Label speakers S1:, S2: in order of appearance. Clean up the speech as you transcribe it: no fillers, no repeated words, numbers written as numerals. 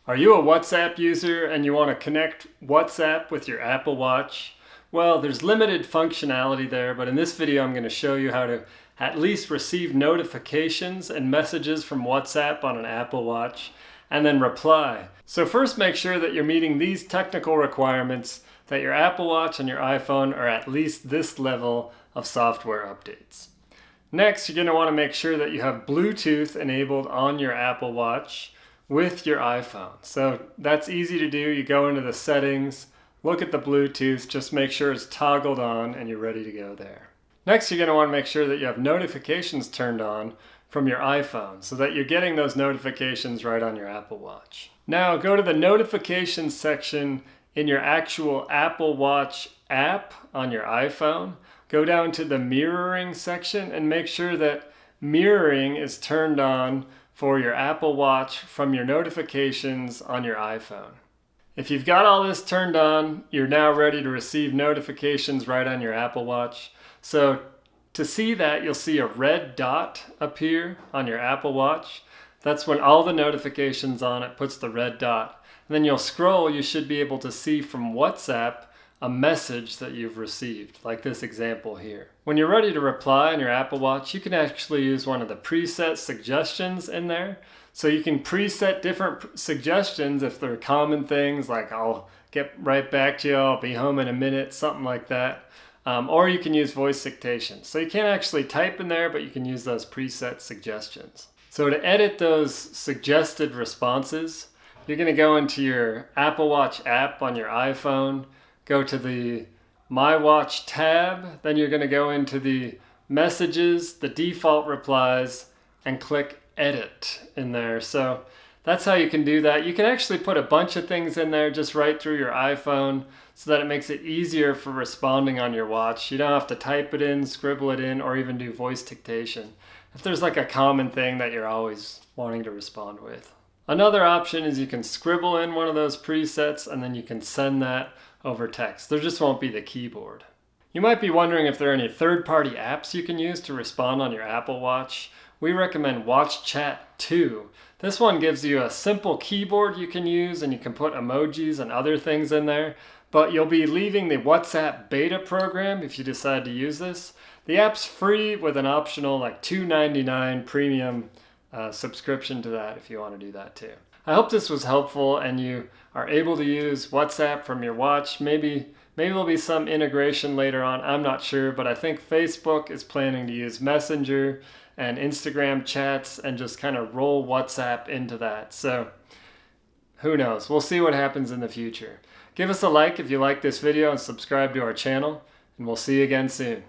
S1: Are you a WhatsApp user and you want to connect WhatsApp with your Apple Watch? Well, there's limited functionality there, but in this video I'm going to show you how to at least receive notifications and messages from WhatsApp on an Apple Watch and then reply. So first, make sure that you're meeting these technical requirements, that your Apple Watch and your iPhone are at least this level of software updates. Next, you're going to want to make sure that you have Bluetooth enabled on your Apple Watch with your iPhone. So that's easy to do. You go into the settings, look at the Bluetooth, just make sure it's toggled on and you're ready to go there. Next, you're going to want to make sure that you have notifications turned on from your iPhone so that you're getting those notifications right on your Apple Watch. Now go to the notifications section in your actual Apple Watch app on your iPhone. Go down to the mirroring section and make sure that mirroring is turned on for your Apple Watch from your notifications on your iPhone. If you've got all this turned on, you're now ready to receive notifications right on your Apple Watch. So to see that, you'll see a red dot appear on your Apple Watch. That's when all the notifications on it puts the red dot. And then you'll scroll, you should be able to see from WhatsApp a message that you've received, like this example here. When you're ready to reply on your Apple Watch, you can actually use one of the preset suggestions in there. So you can preset different suggestions if they're common things like I'll get right back to you, I'll be home in a minute, something like that. Or you can use voice dictation. So you can't actually type in there, but you can use those preset suggestions. So to edit those suggested responses, you're going to go into your Apple Watch app on your iPhone, go to the My Watch tab, then you're going to go into the messages, the default replies, and click edit in there. So that's how you can do that. You can actually put a bunch of things in there just right through your iPhone so that it makes it easier for responding on your watch. You don't have to type it in, scribble it in, or even do voice dictation if there's like a common thing that you're always wanting to respond with. Another option is you can scribble in one of those presets and then you can send that over text. There just won't be the keyboard. You might be wondering if there are any third-party apps you can use to respond on your Apple Watch. We recommend Watch Chat 2. This one gives you a simple keyboard you can use and you can put emojis and other things in there, but you'll be leaving the WhatsApp beta program if you decide to use this. The app's free with an optional like $2.99 premium subscription to that if you want to do that too. I hope this was helpful and you are able to use WhatsApp from your watch. Maybe there'll be some integration later on, I'm not sure, but I think Facebook is planning to use Messenger and Instagram chats and just kind of roll WhatsApp into that. So who knows? We'll see what happens in the future. Give us a like if you like this video and subscribe to our channel, and we'll see you again soon.